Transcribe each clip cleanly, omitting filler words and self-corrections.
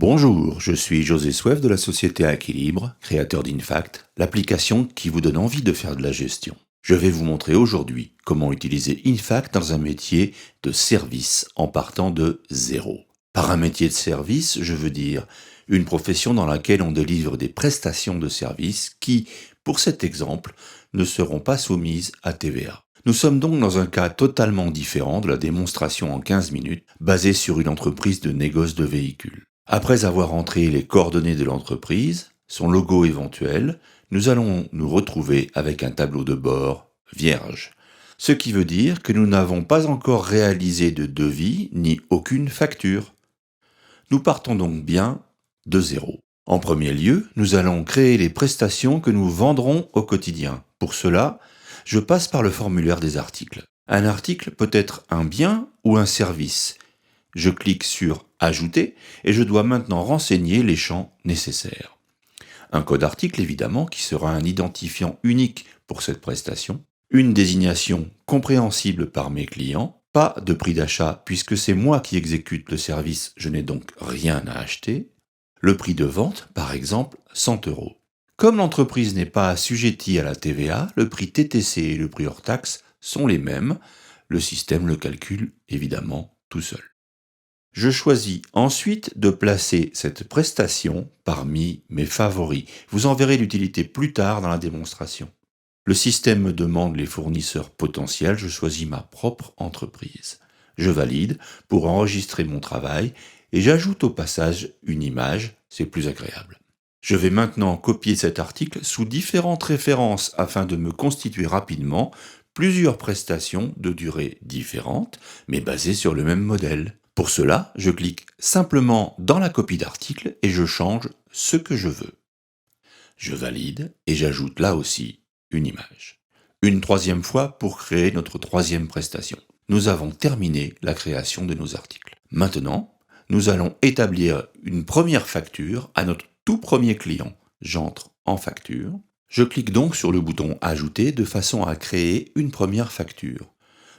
Bonjour, je suis José Swef de la société Aquilibre, créateur d'Infact, l'application qui vous donne envie de faire de la gestion. Je vais vous montrer aujourd'hui comment utiliser Infact dans un métier de service en partant de zéro. Par un métier de service, je veux dire une profession dans laquelle on délivre des prestations de services qui, pour cet exemple, ne seront pas soumises à TVA. Nous sommes donc dans un cas totalement différent de la démonstration en 15 minutes basée sur une entreprise de négoce de véhicules. Après avoir entré les coordonnées de l'entreprise, son logo éventuel, nous allons nous retrouver avec un tableau de bord vierge. Ce qui veut dire que nous n'avons pas encore réalisé de devis ni aucune facture. Nous partons donc bien de zéro. En premier lieu, nous allons créer les prestations que nous vendrons au quotidien. Pour cela, je passe par le formulaire des articles. Un article peut être un bien ou un service. Je clique sur « Ajouter » et je dois maintenant renseigner les champs nécessaires. Un code article évidemment qui sera un identifiant unique pour cette prestation, une désignation compréhensible par mes clients, pas de prix d'achat puisque c'est moi qui exécute le service, je n'ai donc rien à acheter, le prix de vente par exemple 100 €. Comme l'entreprise n'est pas assujettie à la TVA, le prix TTC et le prix hors taxe sont les mêmes, le système le calcule évidemment tout seul. Je choisis ensuite de placer cette prestation parmi mes favoris. Vous en verrez l'utilité plus tard dans la démonstration. Le système me demande les fournisseurs potentiels, je choisis ma propre entreprise. Je valide pour enregistrer mon travail et j'ajoute au passage une image, c'est plus agréable. Je vais maintenant copier cet article sous différentes références afin de me constituer rapidement plusieurs prestations de durée différentes, mais basées sur le même modèle. Pour cela, je clique simplement dans la copie d'article et je change ce que je veux. Je valide et j'ajoute là aussi une image. Une troisième fois pour créer notre troisième prestation. Nous avons terminé la création de nos articles. Maintenant, nous allons établir une première facture à notre tout premier client. J'entre en facture. Je clique donc sur le bouton « Ajouter » de façon à créer une première facture.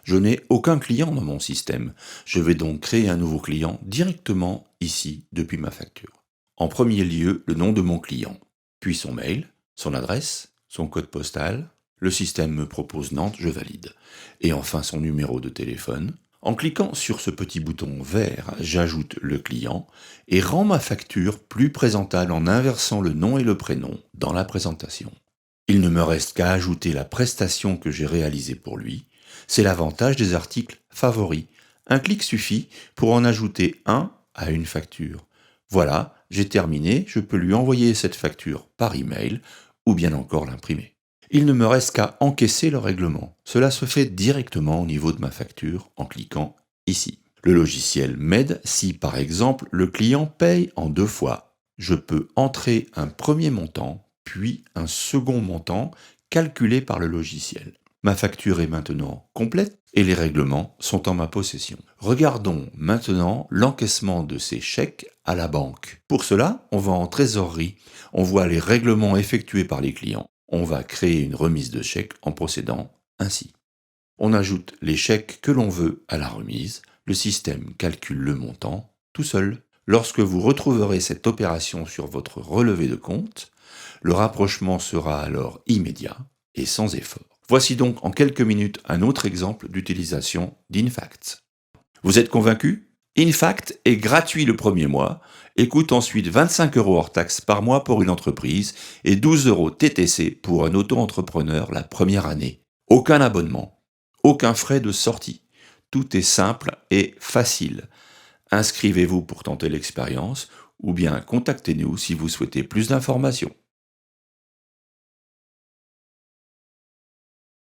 Je n'ai aucun client dans mon système. Je vais donc créer un nouveau client directement ici depuis ma facture. En premier lieu, le nom de mon client, puis son mail, son adresse, son code postal. Le système me propose Nantes, je valide. Et enfin son numéro de téléphone. En cliquant sur ce petit bouton vert, j'ajoute le client et rends ma facture plus présentable en inversant le nom et le prénom dans la présentation. Il ne me reste qu'à ajouter la prestation que j'ai réalisée pour lui. C'est l'avantage des articles favoris. Un clic suffit pour en ajouter un à une facture. Voilà, j'ai terminé, je peux lui envoyer cette facture par email ou bien encore l'imprimer. Il ne me reste qu'à encaisser le règlement. Cela se fait directement au niveau de ma facture en cliquant ici. Le logiciel m'aide si par exemple le client paye en 2 fois. Je peux entrer un premier montant puis un second montant calculé par le logiciel. Ma facture est maintenant complète et les règlements sont en ma possession. Regardons maintenant l'encaissement de ces chèques à la banque. Pour cela, on va en trésorerie. On voit les règlements effectués par les clients. On va créer une remise de chèque en procédant ainsi. On ajoute les chèques que l'on veut à la remise. Le système calcule le montant tout seul. Lorsque vous retrouverez cette opération sur votre relevé de compte, le rapprochement sera alors immédiat et sans effort. Voici donc en quelques minutes un autre exemple d'utilisation d'Infact. Vous êtes convaincu ? Infact est gratuit le premier mois et coûte ensuite 25 € hors taxe par mois pour une entreprise et 12 € TTC pour un auto-entrepreneur la première année. Aucun abonnement, aucun frais de sortie. Tout est simple et facile. Inscrivez-vous pour tenter l'expérience ou bien contactez-nous si vous souhaitez plus d'informations.